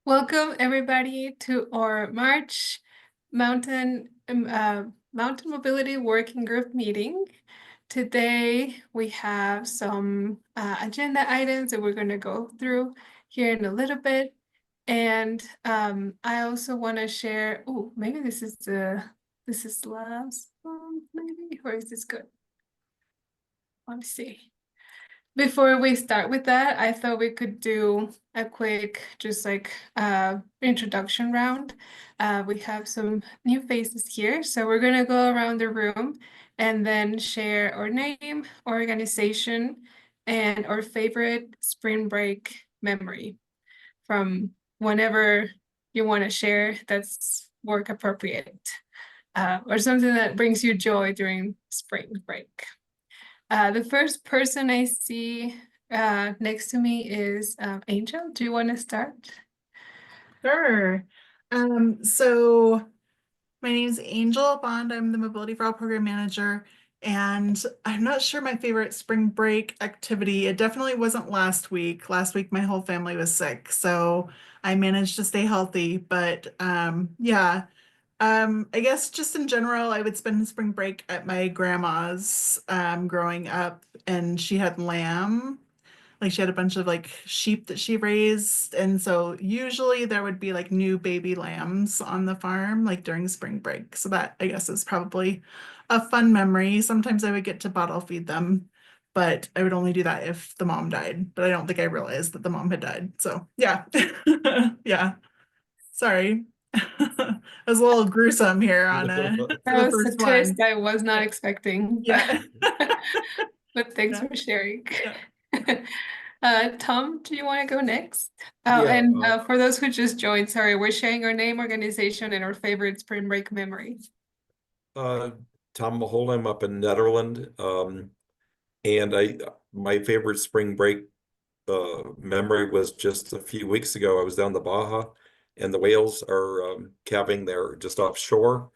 Welcome everybody to our March Mountain Mountain Mobility Working Group meeting. Today we have some agenda items that we're going to go through here in a little bit. And I also want to share, oh, maybe this is the last one, maybe, or is this good? Let me see. Before we start with that, I thought we could do a quick, just like introduction round. We have some new faces here, so we're gonna go around the room and then share our name, organization, and our favorite spring break memory from whenever you want to share that's work appropriate, or something that brings you joy during spring break. The first person I see next to me is Angel. Do you want to start? Sure. So my name is Angel Bond. I'm the Mobility for All Program Manager, and I'm not sure my favorite spring break activity. It definitely wasn't last week. Last week, my whole family was sick, so I managed to stay healthy. But yeah, I guess just in general, I would spend spring break at my grandma's growing up, and she had lamb. Like she had a bunch of like sheep that she raised. And so usually there would be like new baby lambs on the farm, like during spring break. So that I guess is probably a fun memory. Sometimes I would get to bottle feed them, but I would only do that if the mom died. But I don't think I realized that the mom had died. So yeah. Yeah. Sorry. It was a little gruesome here on for That the was a first twist one. I was not Yeah. expecting, Yeah. but thanks Yeah. for sharing. Yeah. Tom, do you want to go next? Oh, Yeah, and for those who just joined, sorry, we're sharing our name, organization, and our favorite spring break memory. uh, Tom Maholm up in Netherlands. And my favorite spring break memory was just a few weeks ago. I was down the Baja, and the whales are calving there just offshore.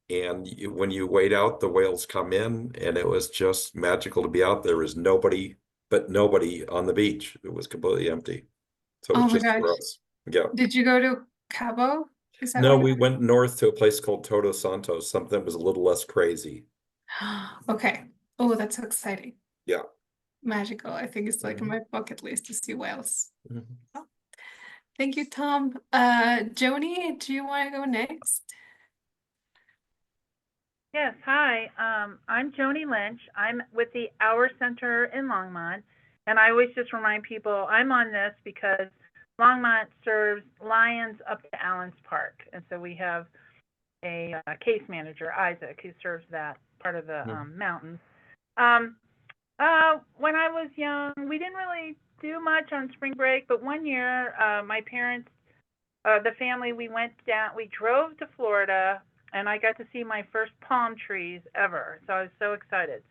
And when you wade out, the whales come in, and it was just magical to be out there. There was nobody on the beach. It was completely empty. So it Oh was my just gosh. for us. Yeah. Did you go to Cabo? Is that No, where you we went north to a place called Todos Santos, something that was a little less crazy. Okay. Oh, that's so exciting. Yeah. Magical. I think it's like on Mhm. my bucket list to see whales. Mhm. Oh, thank you, Tom. Joni, do you want to go next? Yes, hi. I'm Joni Lynch. I'm with the Hour Center in Longmont, and I always just remind people I'm on this because Longmont serves Lions up to Allen's Park, and so we have a case manager, Isaac, who serves that part of the mountains. Um, when I was young, we didn't really do much on spring break, but one year, my parents, the family, we drove to Florida, and I got to see my first palm trees ever. So I was so excited.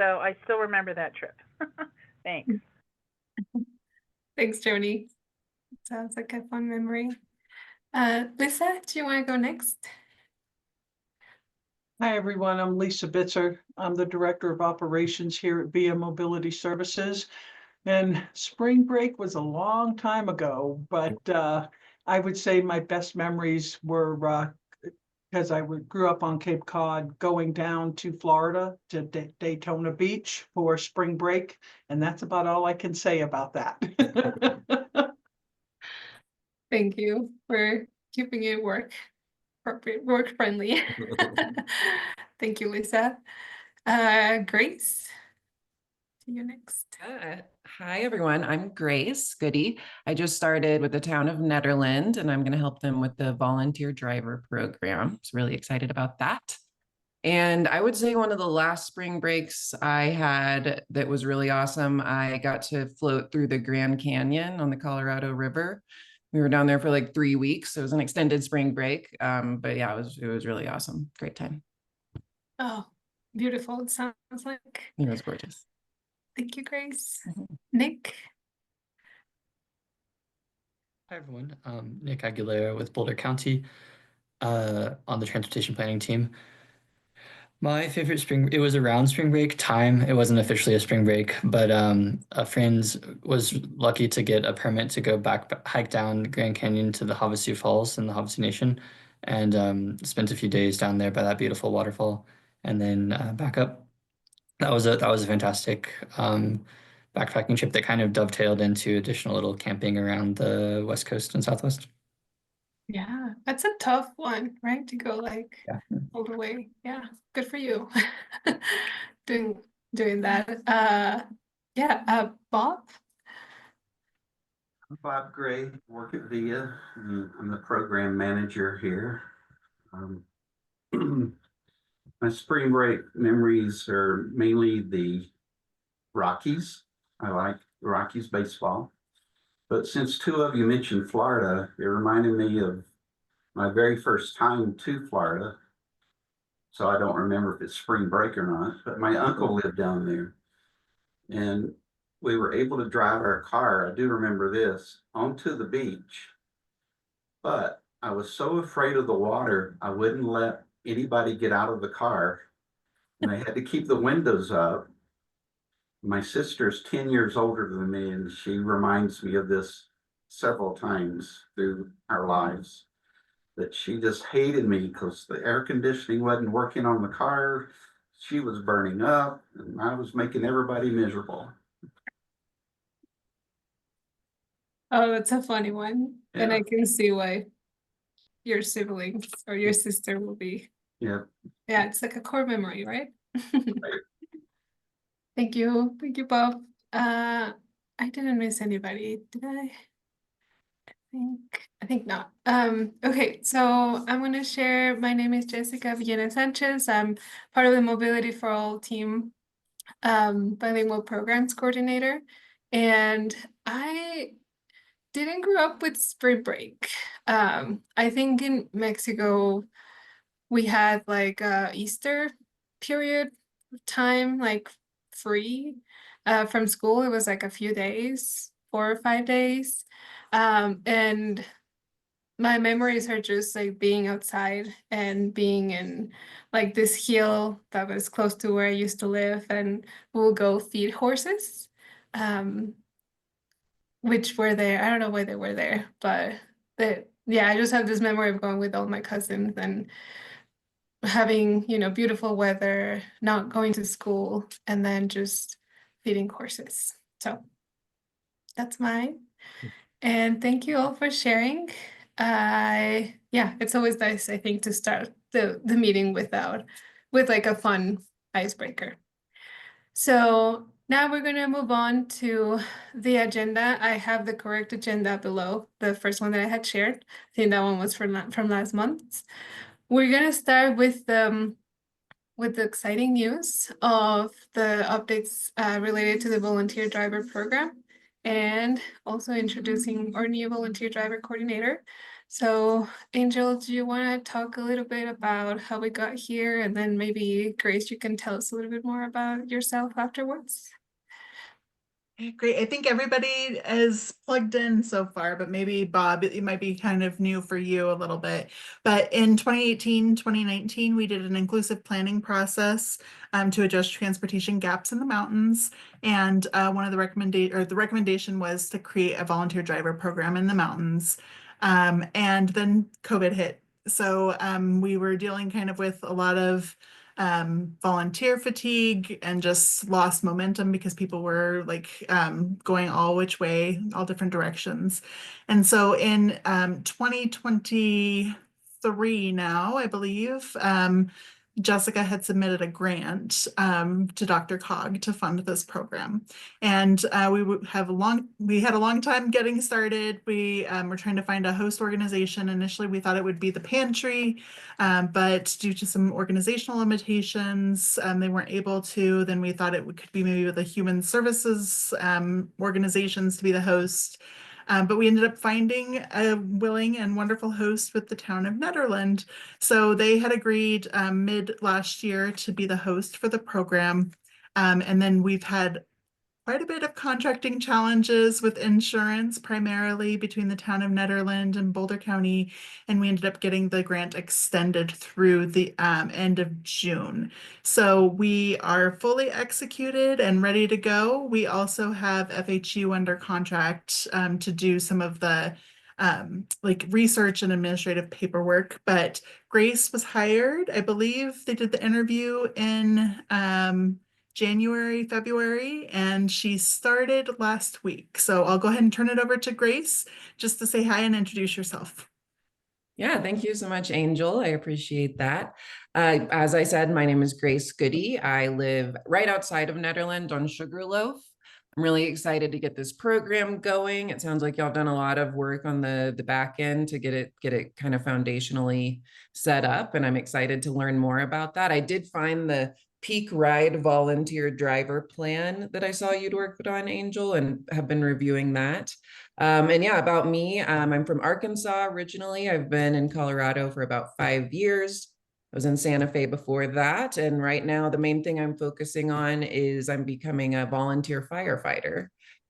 So I still remember that trip. Thanks. Thanks, Joni. Sounds like a fun memory. Lisa, do you want to go next? Hi, everyone. I'm Lisa Bitzer. I'm the Director of Operations here at Via Mobility Services. And spring break was a long time ago, but I would say my best memories were because grew up on Cape Cod, going down to Florida to Daytona Beach for spring break. And that's about all I can say about that. Thank you for keeping it appropriate, work friendly. Thank you, Lisa. Grace, to you next. Hi, everyone. I'm Grace Goody. I just started with the town of Netherland, and I'm going to help them with the volunteer driver program. I was really excited about that. And I would say one of the last spring breaks I had that was really awesome, I got to float through the Grand Canyon on the Colorado River. We were down there for like 3 weeks. It was an extended spring break. But yeah, it was really awesome. Great time. Oh, beautiful. It sounds like. It was gorgeous. Thank you, Grace. Nick. Hi everyone, Nick Aguilera with Boulder County on the transportation planning team. My favorite it was around spring break time. It wasn't officially a spring break, but a friend was lucky to get a permit to go back hike down Grand Canyon to the Havasu Falls in the Havasu Nation, and spent a few days down there by that beautiful waterfall, and then back up. That was a fantastic backpacking trip that kind of dovetailed into additional little camping around the West Coast and Southwest. Yeah, that's a tough one, right? To go like Yeah. all the way. Yeah, good for you. Doing doing that. Yeah, Bob. I'm Bob Gray, work at VIA. I'm the program manager here. My spring break memories are mainly the Rockies. I like the Rockies baseball. But since two of you mentioned Florida, it reminded me of my very first time to Florida. So I don't remember if it's spring break or not, but my uncle lived down there. And we were able to drive our car, I do remember this, onto the beach. But I was so afraid of the water, I wouldn't let anybody get out of the car. And I had to keep the windows up. My sister's 10 years older than me, and she reminds me of this several times through our lives, that she just hated me because the air conditioning wasn't working on the car. She was burning up, and I was making everybody miserable. Oh, that's a funny one. And Yeah. I can see why your siblings or your sister will be. Yeah. Yeah, it's like a core memory, right? Thank you. Thank you, Bob. I didn't miss anybody, did I? I think not. Okay, so I'm gonna share. My name is Jessica Villena Sanchez. I'm part of the Mobility for All team, bilingual programs coordinator. And I didn't grow up with spring break. I think in Mexico we had like a Easter period of time, like free from school. It was like a few days, 4 or 5 days. And my memories are just like being outside and being in like this hill that was close to where I used to live, and we'll go feed horses. Um, which were there. I don't know why they were there, but yeah, I just have this memory of going with all my cousins and having, beautiful weather, not going to school, and then just feeding horses. So that's mine. And thank you all for sharing. Yeah, it's always nice, I think, to start the meeting with like a fun icebreaker. So now we're going to move on to the agenda. I have the correct agenda below, the first one that I had shared. I think that one was from last month. We're going to start with the exciting news of the updates related to the volunteer driver program, and also introducing our new volunteer driver coordinator. So Angel, do you want to talk a little bit about how we got here, and then maybe Grace, you can tell us a little bit more about yourself afterwards? Great. I think everybody is plugged in so far, but maybe Bob, it might be kind of new for you a little bit. But in 2018, 2019, we did an inclusive planning process to address transportation gaps in the mountains. And one of the recommendation was to create a volunteer driver program in the mountains. And then COVID hit. So we were dealing kind of with a lot of volunteer fatigue and just lost momentum because people were like going all which way, all different directions. And so in 2023 now, I believe, Jessica had submitted a grant to Dr. Cog to fund this program. And we had a long time getting started. We were trying to find a host organization. Initially, we thought it would be the pantry, but due to some organizational limitations, they weren't able to. Then we thought it could be maybe the human services organizations to be the host. But we ended up finding a willing and wonderful host with the town of Nederland. So they had agreed mid last year to be the host for the program. And then we've had quite a bit of contracting challenges with insurance, primarily between the town of Nederland and Boulder County, and we ended up getting the grant extended through the end of June. So we are fully executed and ready to go. We also have FHU under contract to do some of the like research and administrative paperwork, but Grace was hired. I believe they did the interview in January, February, and she started last week. So I'll go ahead and turn it over to Grace just to say hi and introduce yourself. Yeah, thank you so much, Angel. I appreciate that. As I said, my name is Grace Goody. I live right outside of Nederland on Sugarloaf. I'm really excited to get this program going. It sounds like y'all done a lot of work on the back end to get it kind of foundationally set up, and I'm excited to learn more about that. I did find the Peak Ride volunteer driver plan that I saw you'd worked on, Angel, and have been reviewing that. And yeah, about me, I'm from Arkansas originally. I've been in Colorado for about 5 years. I was in Santa Fe before that. And right now, the main thing I'm focusing on is I'm becoming a volunteer firefighter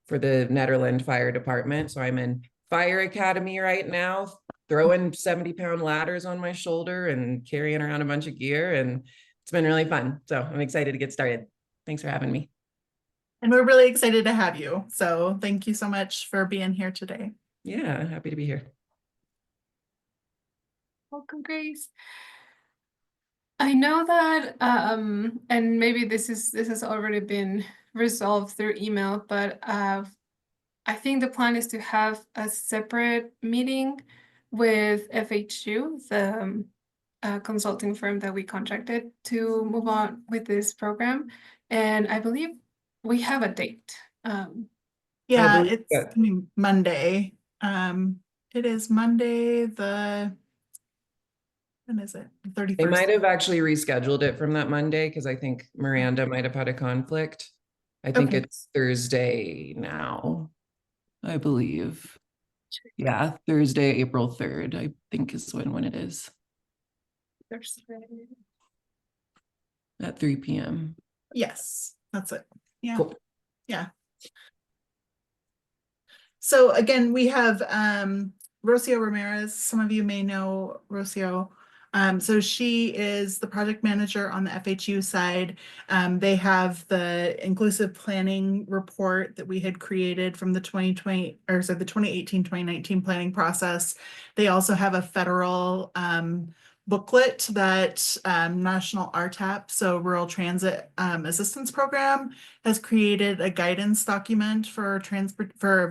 for the Nederland Fire Department. So I'm in Fire Academy right now, throwing 70-pound ladders on my shoulder and carrying around a bunch of gear. And it's been really fun. So I'm excited to get started. Thanks for having me. And we're really excited to have you. So thank you so much for being here today. Yeah, happy to be here. Welcome, Grace. I know that, and maybe this has already been resolved through email, but I think the plan is to have a separate meeting with FHU, the consulting firm that we contracted to move on with this program. And I believe we have a date. Yeah, believe it's that- coming Monday. It is Monday when is it? The They 31st. might have actually rescheduled it from that Monday because I think Miranda might have had a conflict. I think Okay. it's Thursday now, I believe. Yeah, Thursday, April 3rd, I think is when it is Thursday. at 3 p.m. Yes, that's it. Yeah. Cool. Yeah. So again, we have Rocio Ramirez. Some of you may know Rocio. So she is the project manager on the FHU side. They have the inclusive planning report that we had created from the 2020 or so the 2018-2019 planning process. They also have a federal booklet that National RTAP, so Rural Transit Assistance Program, has created a guidance document for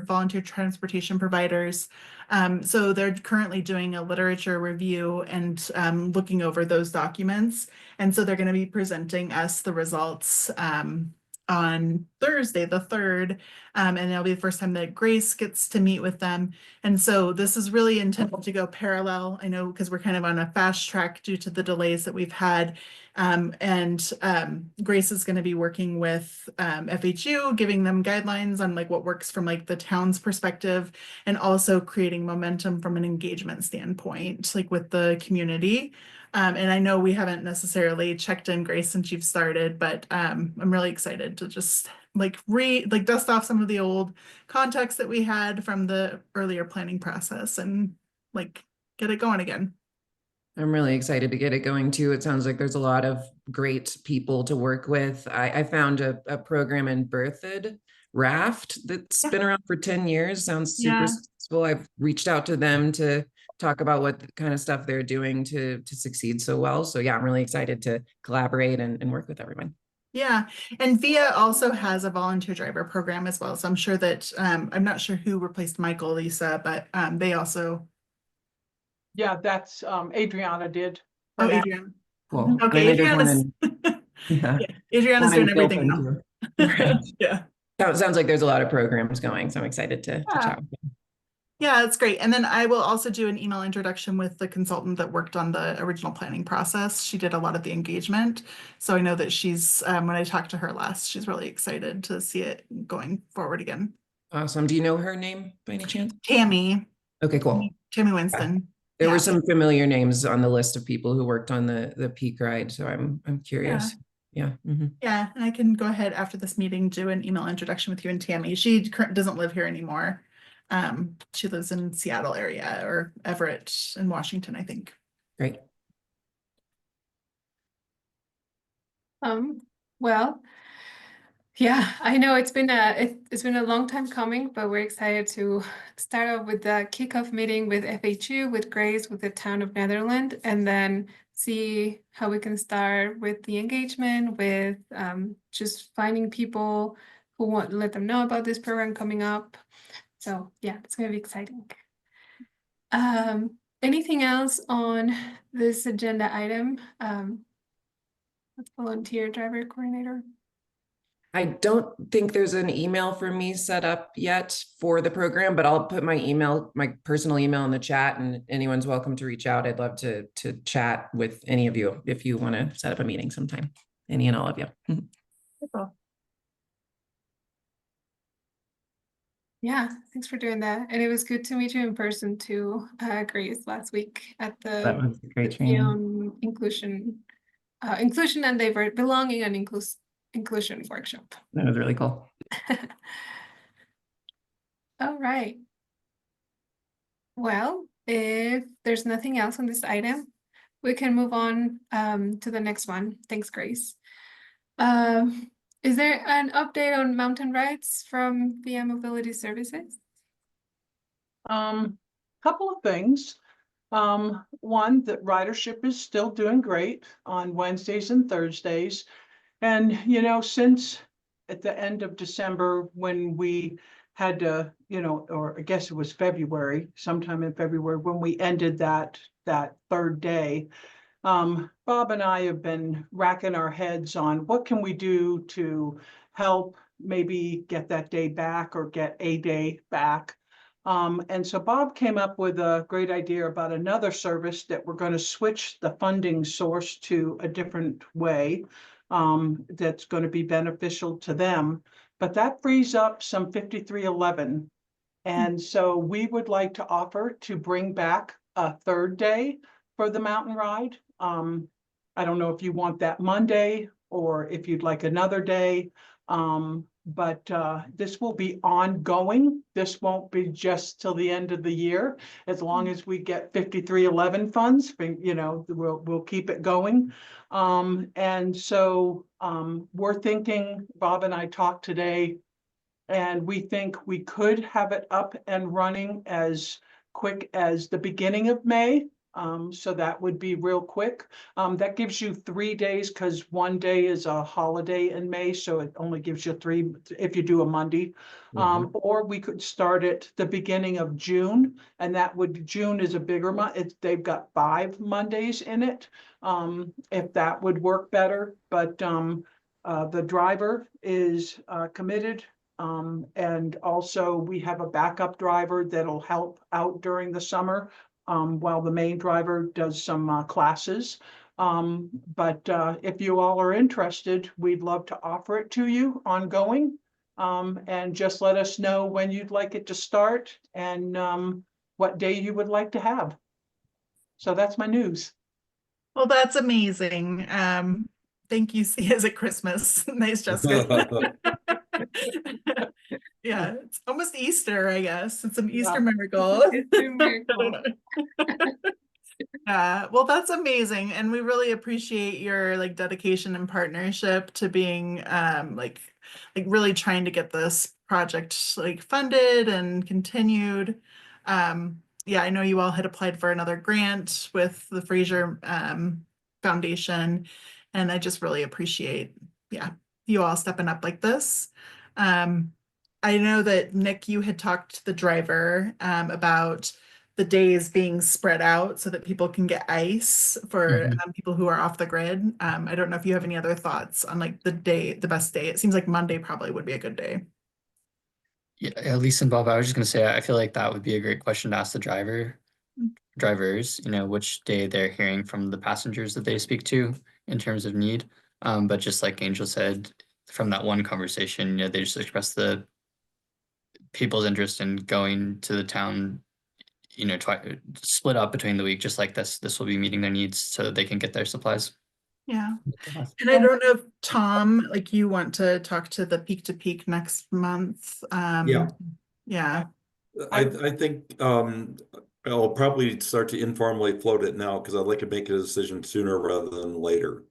volunteer transportation providers. So they're currently doing a literature review and looking over those documents. And so they're going to be presenting us the results on Thursday, the 3rd, and it'll be the first time that Grace gets to meet with them. And so this is really intended to go parallel. I know because we're kind of on a fast track due to the delays that we've had. Grace is going to be working with FHU, giving them guidelines on like what works from like the town's perspective, and also creating momentum from an engagement standpoint, like with the community. And I know we haven't necessarily checked in, Grace, since you've started, but I'm really excited to just like dust off some of the old context that we had from the earlier planning process and like get it going again. I'm really excited to get it going too. It sounds like there's a lot of great people to work with. I found a program in Berthoud Raft that's been around for 10 years. Sounds super successful. I've reached out to them to talk about what kind of stuff they're doing to succeed so well. So yeah, I'm really excited to collaborate and work with everyone. Yeah, and VIA also has a volunteer driver program as well. So I'm sure that I'm not sure who replaced Michael, Lisa, but they also. Yeah, that's Adriana did. Oh, Adriana. Cool. Okay, Adriana's yeah, Adriana's doing everything now. Right. Yeah. It sounds like there's a lot of programs going, so I'm excited to chat with you. Yeah, that's great. And then I will also do an email introduction with the consultant that worked on the original planning process. She did a lot of the engagement. So I know that she's, when I talked to her last, she's really excited to see it going forward again. Awesome. Do you know her name by any chance? Tammy. Okay, cool. Tammy Winston. There were some familiar names on the list of people who worked on the peak ride, so I'm curious. Yeah. Mhm. Yeah, and I can go ahead after this meeting, do an email introduction with you and Tammy. She doesn't live here anymore. She lives in Seattle area or Everett in Washington, I think. Great. Well, yeah, I know it's been it's been a long time coming, but we're excited to start off with the kickoff meeting with FHU, with Grace, with the town of Netherland, and then see how we can start with the engagement, with just finding people who want to let them know about this program coming up. So yeah, it's gonna be exciting. Anything else on this agenda item? Volunteer driver coordinator. I don't think there's an email for me set up yet for the program, but I'll put my personal email in the chat, and anyone's welcome to reach out. I'd love to chat with any of you if you want to set up a meeting sometime, any and all of you. Cool. Yeah, thanks for doing that. And it was good to meet you in person too, Grace, last week at That the was a great training. inclusion and belonging and inclusion workshop. That was really cool. All right. Well, if there's nothing else on this item, we can move on to the next one. Thanks, Grace. Is there an update on mountain rides from via Mobility Services? Couple of things. One, that ridership is still doing great on Wednesdays and Thursdays. And, you know, since at the end of December, when we had to, you know, or I guess it was February, sometime in February, when we ended that third day, Bob and I have been racking our heads on what can we do to help maybe get that day back or get a day back. And so Bob came up with a great idea about another service that we're going to switch the funding source to a different way, that's going to be beneficial to them. But that frees up some 5311. And so we would like to offer to bring back a third day for the mountain ride. I don't know if you want that Monday or if you'd like another day. But this will be ongoing. This won't be just till the end of the year. As long as we get 5311 funds, you know, we'll keep it going. And so we're thinking, Bob and I talked today, and we think we could have it up and running as quick as the beginning of May. So that would be real quick. That gives you 3 days because one day is a holiday in May. So it only gives you 3 if you do a Monday. Or we could start at the beginning of June, and that would, June is a bigger month. They've got 5 Mondays in it. If that would work better, but the driver is committed. And also we have a backup driver that'll help out during the summer while the main driver does some classes. But if you all are interested, we'd love to offer it to you ongoing. And just let us know when you'd like it to start and what day you would like to have. So that's my news. Well, that's amazing. Thank you. See you at Christmas. Nice, Jessica. Yeah, it's almost Easter, I guess. It's an Easter miracle. It's a miracle. Well, that's amazing, and we really appreciate your like dedication and partnership to being like really trying to get this project like funded and continued. Yeah, I know you all had applied for another grant with the Fraser Foundation, and I just really appreciate you all stepping up like this. I know that Nick, you had talked to the driver about the days being spread out so that people can get ice for people who are off the grid. I don't know if you have any other thoughts on like the best day. It seems like Monday probably would be a good day. Yeah, Lisa and Bob, I was just gonna say, I feel like that would be a great question to ask the drivers, you know, which day they're hearing from the passengers that they speak to in terms of need. But just like Angel said, from that one conversation, you know, they just expressed the people's interest in going to the town, you know, split up between the week, just like this will be meeting their needs so that they can get their supplies. Yeah. And I don't know if Tom, like you want to talk to the peak to peak next month. Yeah. Yeah. I think I'll probably start to informally float it now because I'd like to make a decision sooner rather than later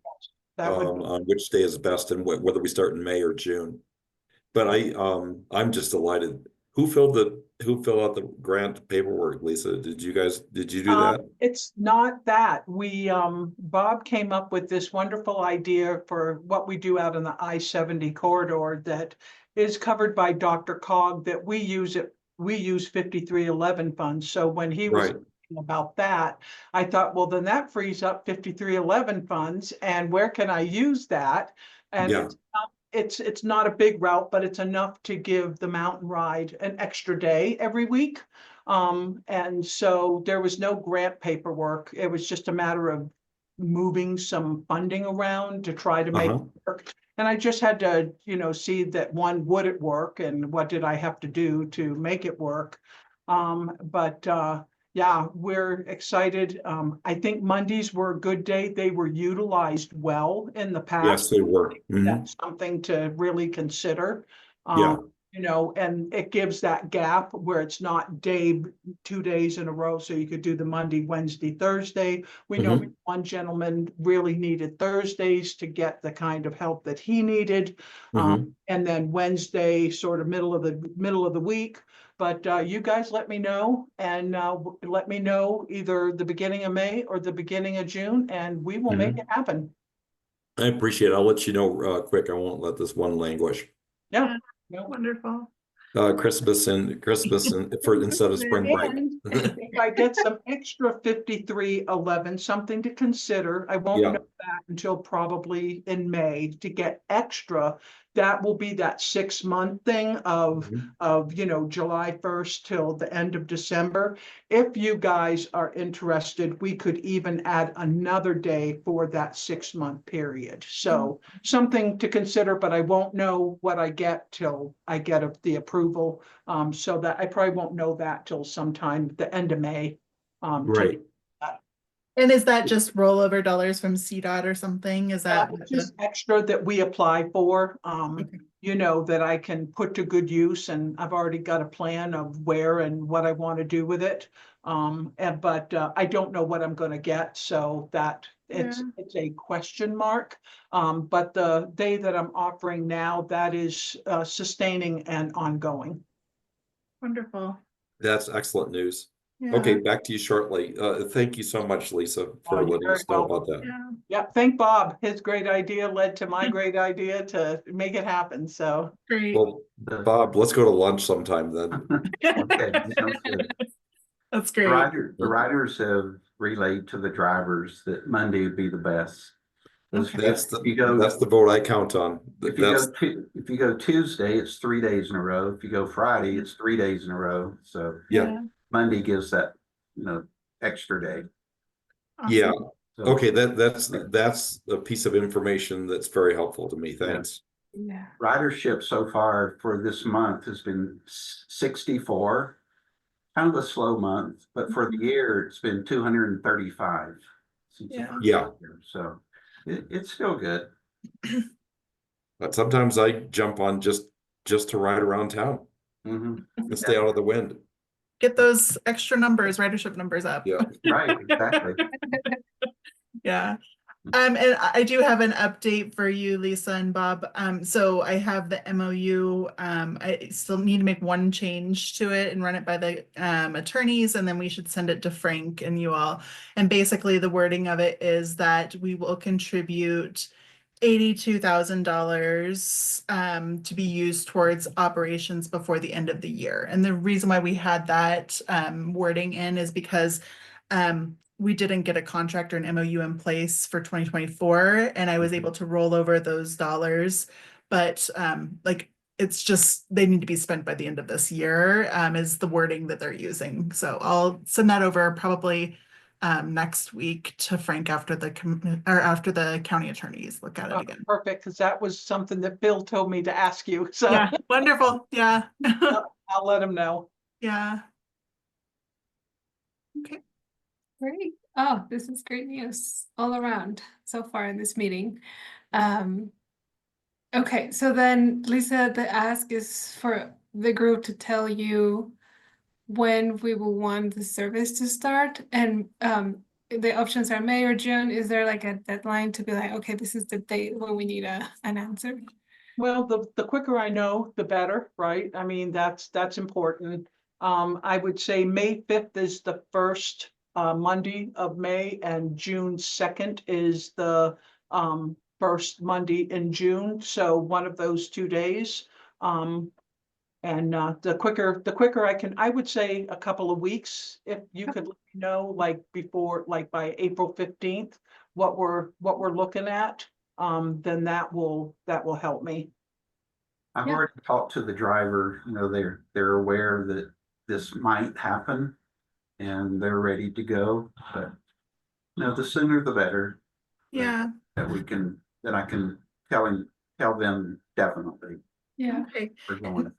That would, on which day is best and whether we start in May or June. But I'm just delighted. Who filled out the grant paperwork, Lisa? Did you do that? it's not that. Bob came up with this wonderful idea for what we do out in the I-70 corridor that is covered by Dr. Cog that we use 5311 funds. So when he was Right. talking about that, I thought, well, then that frees up 5311 funds, and where can I use that? And Yeah. it's not a big route, but it's enough to give the mountain ride an extra day every week. And so there was no grant paperwork. It was just a matter of moving some funding around to try to make it work. And I just had to, see that would it work and what did I have to do to make it work? Yeah, we're excited. I think Mondays were a good day. They were utilized well in the past. Yes, they were. That's something to really consider. Yeah. And it gives that gap where it's not 2 days in a row. So you could do the Monday, Wednesday, Thursday. We know one gentleman really needed Thursdays to get the kind of help that he needed. And then Wednesday, sort of middle of the week. But you guys let me know, and let me know either the beginning of May or the beginning of June, and we will make it happen. I appreciate it. I'll let you know quick. I won't let this one languish. Yeah. Wonderful. Christmas for instead of spring break. If I get some extra 5311, something to consider. I won't know that until probably in May to get extra. That will be that 6-month thing of July 1st till the end of December. If you guys are interested, we could even add another day for that 6-month period. So something to consider, but I won't know what I get till I get the approval. So that I probably won't know that till sometime the end of May. Right. And is that just rollover dollars from CDOT or something? Is that just extra that we apply for? That I can put to good use, and I've already got a plan of where and what I want to do with it. But I don't know what I'm going to get, so that it's a question mark. But the day that I'm offering now, that is sustaining and ongoing. Wonderful. That's excellent news. Yeah. Okay, back to you shortly. Thank you so much, Lisa, for letting us know about that. Yeah. Thank Bob. His great idea led to my great idea to make it happen. So Great. Well, Bob, let's go to lunch sometime then. Okay, sounds good. That's great. The riders have relayed to the drivers that Monday would be the best. That's the vote I count on. If you go Tuesday, it's 3 days in a row. If you go Friday, it's 3 days in a row. So Monday gives that extra day. Awesome. Yeah. So, Okay, that's a piece of information that's very helpful to me. Thanks. Yeah. ridership so far for this month has been 64. Kind of a slow month, but for the year it's been 235. Yeah. So it's still good. But sometimes I jump on just to ride around town and stay out of the wind. Get those extra numbers, ridership numbers up. Yeah. Right, exactly. Yeah. And I do have an update for you, Lisa and Bob. So I have the MOU. I still need to make one change to it and run it by the attorneys, and then we should send it to Frank and you all. And basically the wording of it is that we will contribute $82,000 to be used towards operations before the end of the year. And the reason why we had that wording in is because we didn't get a contract or an MOU in place for 2024, and I was able to roll over those dollars, but it's just they need to be spent by the end of this year is the wording that they're using. So I'll send that over probably next week to Frank after the county attorneys look at it again. Perfect, because that was something that Bill told me to ask you. So yeah, wonderful. Yeah. I'll let him know. Yeah. Okay. Great. Oh, this is great news all around so far in this meeting. Um, okay, so then Lisa, the ask is for the group to tell you when we will want the service to start, and the options are May or June. Is there like a deadline to be like, okay, this is the date when we need an answer? Well, the quicker I know, the better, right? I mean, that's important. I would say May 5th is the first Monday of May, and June 2nd is the first Monday in June. So one of those 2 days. And the quicker I would say a couple of weeks, if you could let me know, like before, like by April 15th, what we're looking at, then that will help me. I've Yeah. already talked to the driver, you know, they're aware that this might happen and they're ready to go, but you know, the sooner the better. Yeah. That I can tell them definitely Yeah. Okay. we're going.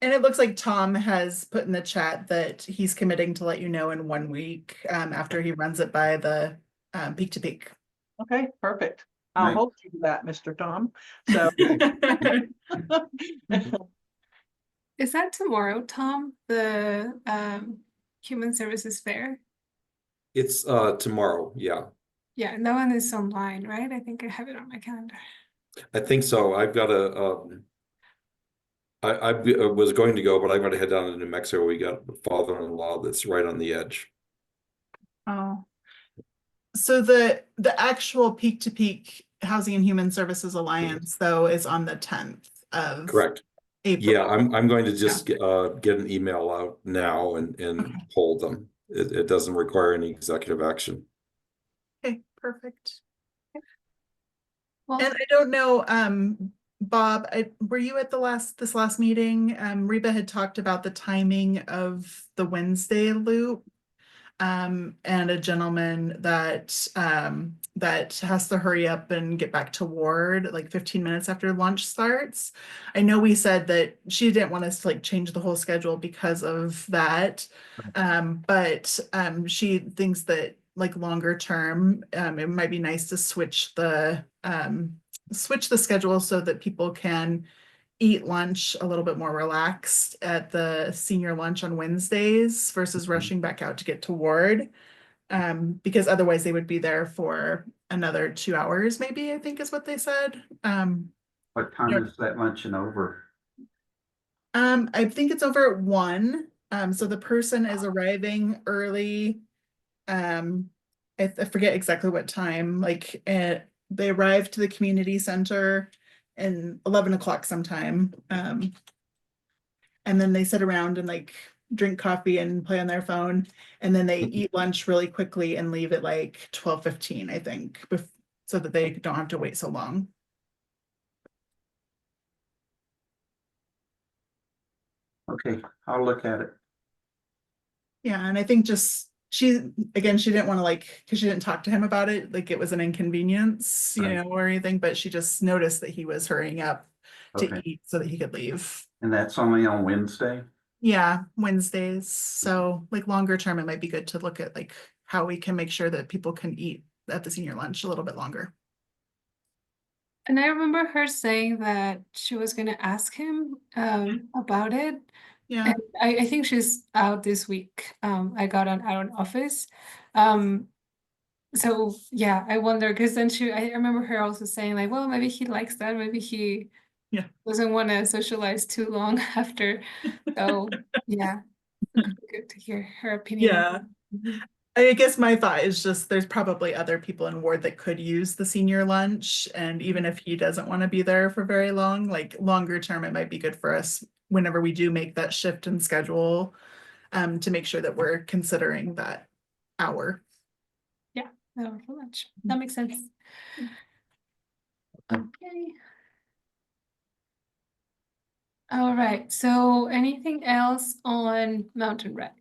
And it looks like Tom has put in the chat that he's committing to let you know in 1 week after he runs it by the peak to peak. Okay, perfect. I'll Right. hold you to that, Mr. Tom. So Is that tomorrow, Tom? The Human Services Fair? It's tomorrow, yeah. Yeah, and that one is online, right? I think I have it on my calendar. I think so. I've got I was going to go, but I've got to head down to New Mexico. We got a father-in-law that's right on the edge. Oh. So the actual peak to peak Housing and Human Services Alliance though is on the 10th of Correct. April. Yeah, I'm going to just get an email out now and hold them. It doesn't require any executive action. Okay, perfect. Well, And I don't know, Bob, were you at this last meeting? Reba had talked about the timing of the Wednesday loop. And a gentleman that that has to hurry up and get back to ward like 15 minutes after lunch starts. I know we said that she didn't want us to like change the whole schedule because of that. But she thinks that like longer term, it might be nice to switch the schedule so that people can eat lunch a little bit more relaxed at the senior lunch on Wednesdays versus rushing back out to get to ward. Because otherwise they would be there for another 2 hours, maybe, I think is what they said. What time is that luncheon over? I think it's over at 1. So the person is arriving early. I forget exactly what time, like they arrived to the community center and 11 o'clock sometime. And then they sit around and like drink coffee and play on their phone. And then they eat lunch really quickly and leave at like 12:15, I think, so that they don't have to wait so long. Okay, I'll look at it. Yeah, and I think just she didn't want to like, because she didn't talk to him about it, like it was an inconvenience, Right. or anything, but she just noticed that he was hurrying up to Okay. eat so that he could leave. And that's only on Wednesday? Yeah, Wednesdays. So like longer term, it might be good to look at like how we can make sure that people can eat at the senior lunch a little bit longer. and I remember her saying that she was going to ask him about it. Yeah. And I think she's out this week. I got out of office. So yeah, I wonder because then I remember her also saying like, well, maybe he likes that. Maybe he Yeah. doesn't want to socialize too long after. So yeah, it could be good to hear her opinion. Yeah. I guess my thought is just there's probably other people in ward that could use the senior lunch. And even if he doesn't want to be there for very long, like longer term, it might be good for us whenever we do make that shift in schedule, to make sure that we're considering that hour. Yeah, for lunch. That makes sense. Okay. All right. So anything else on mountain rides?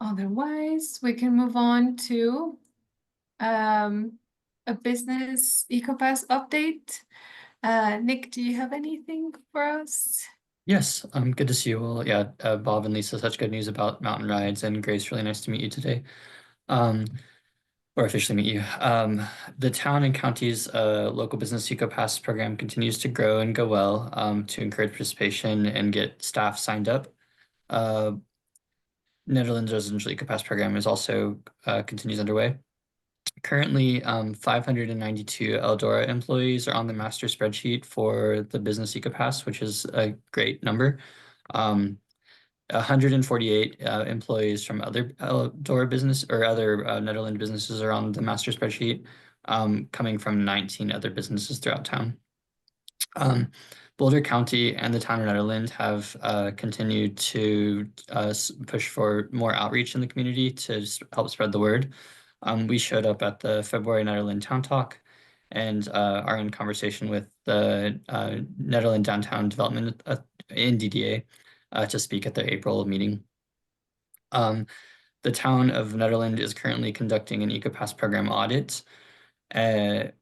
Otherwise, we can move on to a business Ecopass update. Nick, do you have anything for us? Yes, good to see you all. Yeah, Bob and Lisa, such good news about mountain rides, and Grace, really nice to meet you today. Um, or officially meet you. The town and county's local business Ecopass program continues to grow and go well to encourage participation and get staff signed up. Netherlands residential Ecopass program is also continues underway. Currently, 592 Eldora employees are on the master spreadsheet for the business Ecopass, which is a great number. 148 employees from other Eldora business or other Netherlands businesses are on the master spreadsheet, coming from 19 other businesses throughout town. Boulder County and the town of Netherlands have continued to push for more outreach in the community to help spread the word. We showed up at the February Netherlands Town Talk and are in conversation with the Netherlands Downtown Development in DDA to speak at their April meeting. The town of Netherlands is currently conducting an Ecopass program audit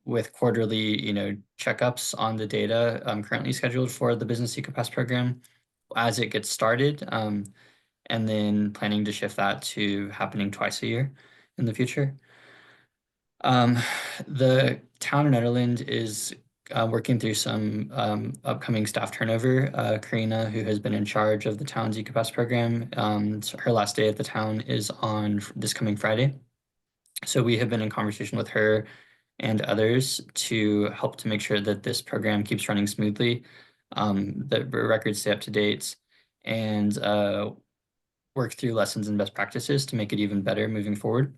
with quarterly, checkups on the data currently scheduled for the business Ecopass program as it gets started, and then planning to shift that to happening twice a year in the future. The town of Netherlands is working through some upcoming staff turnover. Karina, who has been in charge of the town's Ecopass program, her last day at the town is on this coming Friday. So we have been in conversation with her and others to help to make sure that this program keeps running smoothly, that records stay up to date, and work through lessons and best practices to make it even better moving forward.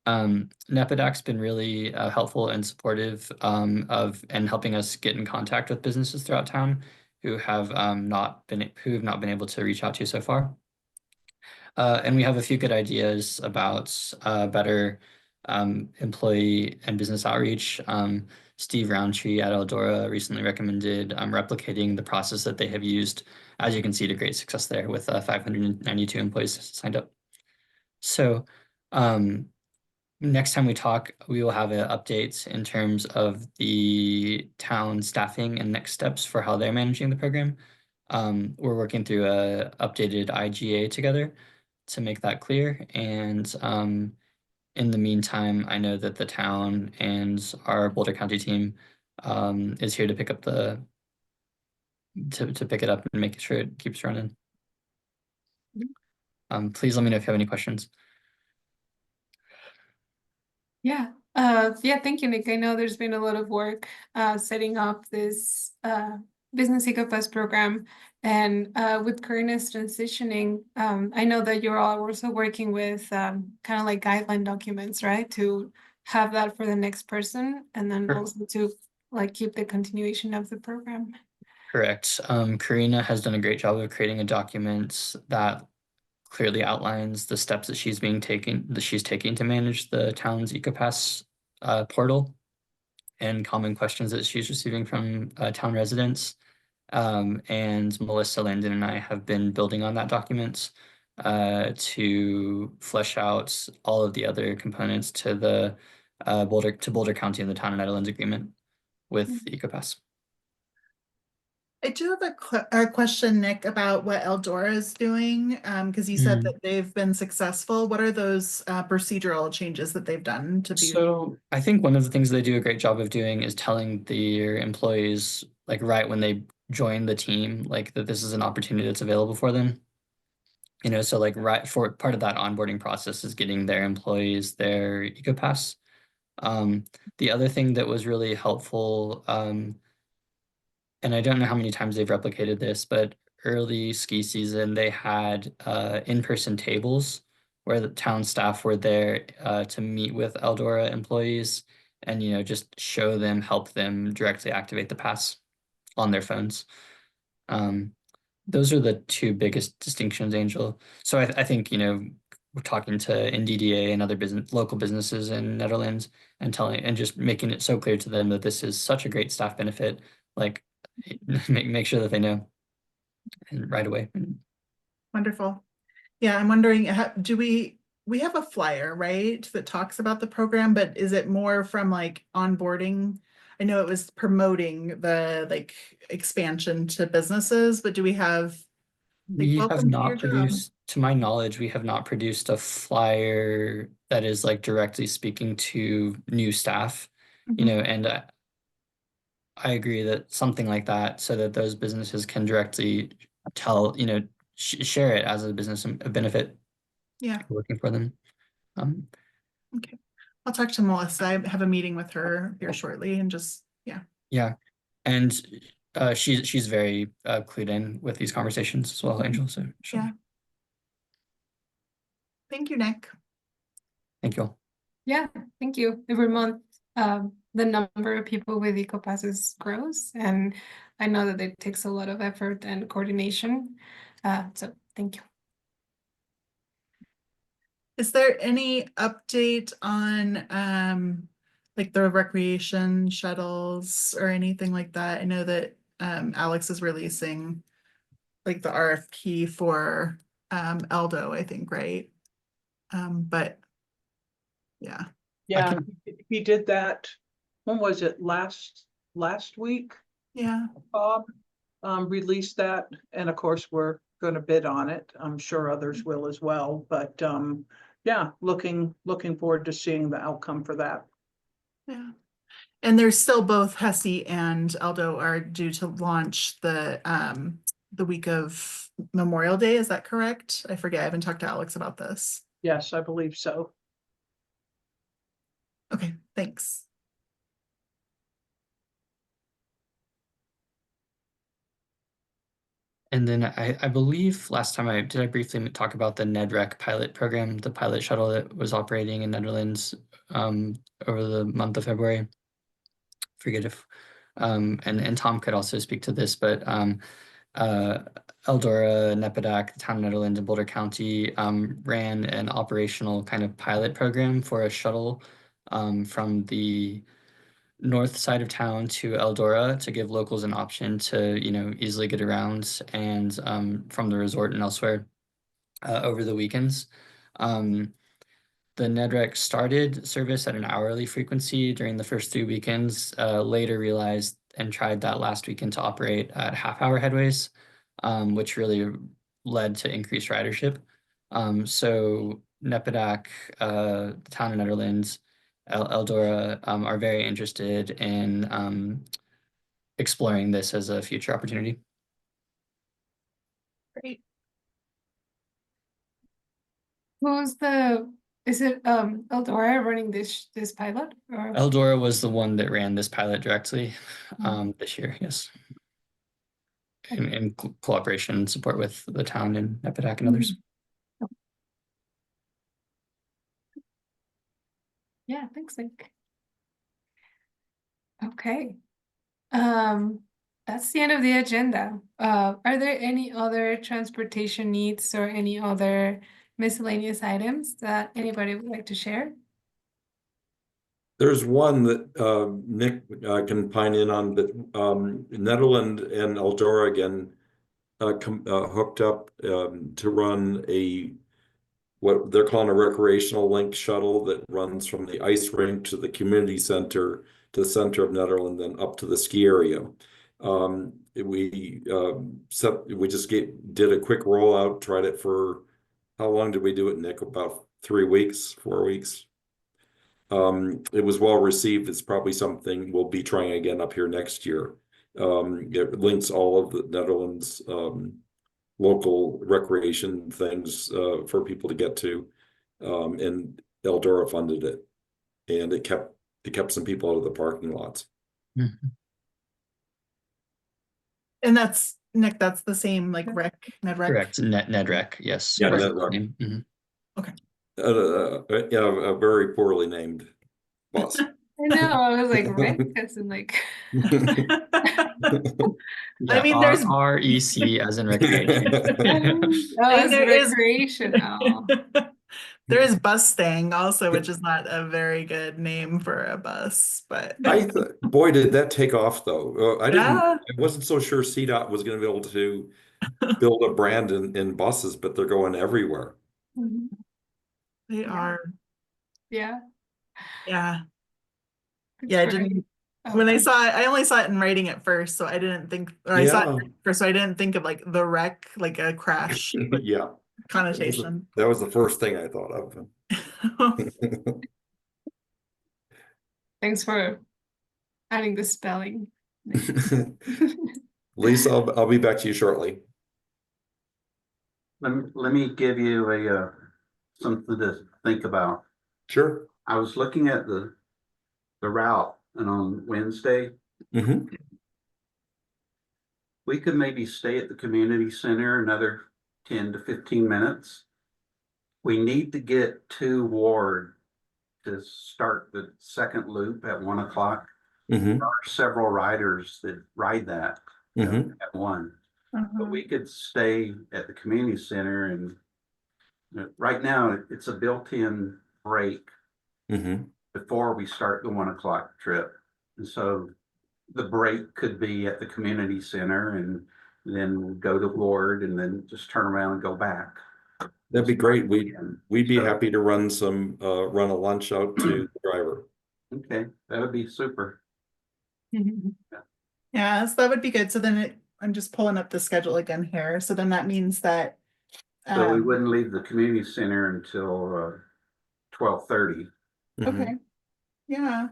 NEPADAC's been really helpful and supportive of and helping us get in contact with businesses throughout town who have not been able to reach out to so far. And we have a few good ideas about better employee and business outreach. Steve Roundtree at Eldora recently recommended replicating the process that they have used, as you can see, to great success there with 592 employees signed up. So next time we talk, we will have updates in terms of the town staffing and next steps for how they're managing the program. We're working through a updated IGA together to make that clear. And in the meantime, I know that the town and our Boulder County team is here to pick up to pick it up and make sure it keeps running. Please let me know if you have any questions. Yeah. Thank you, Nick. I know there's been a lot of work setting up this business Ecopass program, and with Karina's transitioning, I know that you're all also working with kind of like guideline documents, right? To have that for the next person, and then Sure. also to like keep the continuation of the program. Correct. Karina has done a great job of creating a document that clearly outlines the steps that she's taking to manage the town's Ecopass portal and common questions that she's receiving from town residents. And Melissa Landon and I have been building on that document to flesh out all of the other components to the Boulder County and the Town of Netherlands agreement with Ecopass. I do have a question, Nick, about what Eldora is doing, because you said that they've been successful. What are those procedural changes that they've done to be? So I think one of the things they do a great job of doing is telling their employees, like right when they join the team, like that this is an opportunity that's available for them. So like right for part of that onboarding process is getting their employees their Ecopass. The other thing that was really helpful, and I don't know how many times they've replicated this, but early ski season, they had in-person tables where the town staff were there to meet with Eldora employees and, just show them, help them directly activate the pass on their phones. Those are the two biggest distinctions, Angel. So I think, we're talking to NDDA and other local businesses in Netherlands and just making it so clear to them that this is such a great staff benefit, like make sure that they know and right away. Wonderful. Yeah, I'm wondering, do we have a flyer, right, that talks about the program, but is it more from like onboarding I know it was promoting the like expansion to businesses, but do we have like We have welcome to your not job? produced, to my knowledge, we have not produced a flyer that is like directly speaking to new staff, you Mhm. know, and I agree that something like that, so that those businesses can directly tell, you know, share it as a business a benefit Yeah, working for them. okay. I'll talk to Melissa. I have a meeting with her here shortly and just, yeah. Yeah, and she's very clued in with these conversations as well, Angel. So Yeah. Thank you, Nick. thank you all. Yeah, thank you. Every month, the number of people with Ecopasses grows, and I know that it takes a lot of effort and coordination. So thank you. Is there any update on like the recreation shuttles or anything like that? I know that Alex is releasing like the RFP for Eldo, I think, right? But yeah. Yeah, can- he did that. When was it? Last week? Yeah. Bob released that, and of course, we're gonna bid on it. I'm sure others will as well, but yeah, looking forward to seeing the outcome for that. Yeah. And there's still both Hesse and Eldo are due to launch the week of Memorial Day. Is that correct? I forget. I haven't talked to Alex about this. Yes, I believe so. Okay, thanks. And then I believe last time I briefly talk about the NEDREC pilot program, the pilot shuttle that was operating in Netherlands over the month of February. Forget if and Tom could also speak to this, but Eldora, Nepodac, the town of Netherlands, and Boulder County ran an operational kind of pilot program for a shuttle from the north side of town to Eldora to give locals an option to, you know, easily get around and from the resort and elsewhere over the weekends. The NEDREC started service at an hourly frequency during the first 3 weekends, later realized and tried that last weekend to operate at half-hour headways, which really led to increased ridership. So Nepodac, the town of Netherlands, Eldora are very interested in exploring this as a future opportunity. Great. Is it Eldora running this pilot, or Eldora was the one that ran this pilot directly this year, yes. In cooperation and support with the town and Nepodac and others. Yeah, thanks, Nick. Okay. That's the end of the agenda. Are there any other transportation needs or any other miscellaneous items that anybody would like to share? There's one that Nick can pine in on, but Netherland and Eldora again hooked up to run what they're calling a recreational link shuttle that runs from the ice rink to the community center to the center of Netherland, then up to the ski area. We just did a quick rollout, tried it for how long did we do it, Nick? About 3 weeks, 4 weeks. It was well received. It's probably something we'll be trying again up here next year. It links all of the Netherlands local recreation things for people to get to, and Eldora funded it, and it kept some people out of the parking lots. And that's Nick, that's the same like NEDREC. Correct, NEDREC, yes. Yeah, NEDREC. NEDREC. Yeah, a very poorly named bus. I know, I was like, right? As in like Yeah, I mean, there's REC as in recreation. oh, it's there is recreational. there is bus thing also, which is not a very good name for a bus, but Boy, did that take off though. yeah, I wasn't so sure CDOT was going to be able to build a brand in buses, but they're going everywhere. they Yeah. are. Yeah. Yeah. It's Yeah, I great. didn't When I Okay. saw it, I only saw it in writing at first, so I didn't think, or I saw it Yeah. first, so I didn't think of like the wreck, like a crash like, Yeah. connotation. That was the first thing I thought of. Thanks for adding the spelling. Lisa, I'll be back to you shortly. Let me give you a something to think about. Sure. I was looking at the route, and on Wednesday, Mm-hmm. we could maybe stay at the community center another 10 to 15 minutes. We need to get to Ward to start the second loop at 1 o'clock. Mm-hmm. There are several riders that ride that Mm-hmm. at 1. But Uh-huh. we could stay at the community center, and right now it's a built-in break Mm-hmm. before we start the 1 o'clock trip. And so the break could be at the community center, and then we'll go to Ward and then just turn around and go back. That'd be great. We'd be So- happy to run a lunch out to the driver. Okay, that would be super. Yeah, so that would be good. So then I'm just pulling up the schedule again here. So then that means that So we wouldn't leave the community center until 12:30. Mhm. okay. Yeah,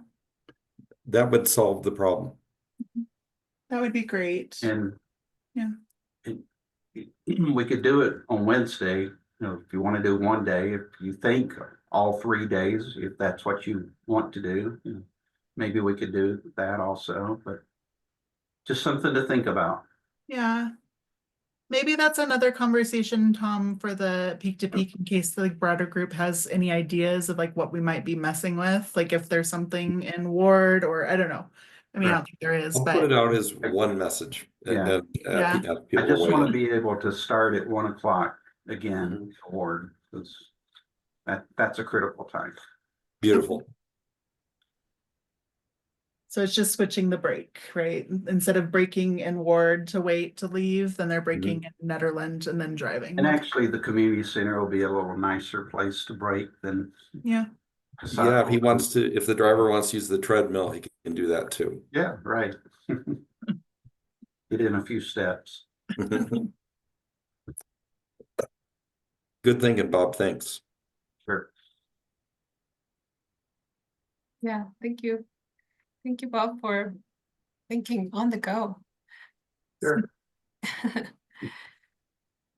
That would solve the problem. that would be great. And Yeah. we could do it on Wednesday, if you want to do one day, if you think all 3 days, if that's what you want to do, maybe we could do that also, but just something to think about. Yeah. Maybe that's another conversation, Tom, for the peak to peak in case the broader group has any ideas of like what we might be messing with, like if there's something in Ward or I don't know. I mean, I don't think there is, I'll put but it out as one message. Yeah. Yeah. Have I people just weigh want to in. be able to start at 1 o'clock again, Mhm. Ward, because that's a critical time. Beautiful. so it's just switching the break, right? Instead of breaking in Ward to wait to leave, then they're breaking in Netherlands and then driving. And actually, the community center will be a little nicer place to break than. Yeah. Yeah, if the driver wants to use the treadmill, he can do that too. Yeah, right. Get in a few steps. Good thinking, Bob. Thanks. Sure. Yeah, thank you. Thank you, Bob, for thinking on the go. Sure.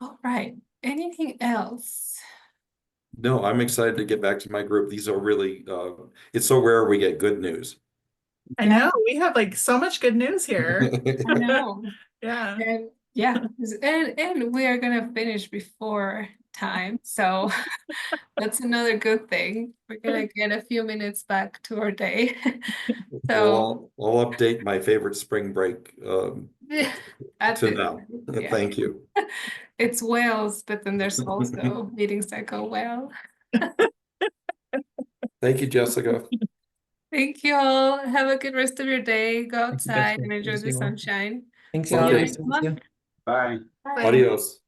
All right. Anything else? No, I'm excited to get back to my group. These are really, it's so rare we get good news. I know we have like so much good news here. I know. Yeah. And yeah, and we are gonna finish before time, so that's another good thing. We're gonna get a few minutes back to our day. So Well, I'll update my favorite spring break that's to it. now. Yeah. Thank you. It's Wales, but then there's also meetings that go well. Thank you, Jessica. Thank you all. Have a good rest of your day. Go you, outside Jessica. and enjoy Thanks, the you all. sunshine. Thanks, See y'all. you Okay. Nice next to meet you. month. Bye. Bye. Adios.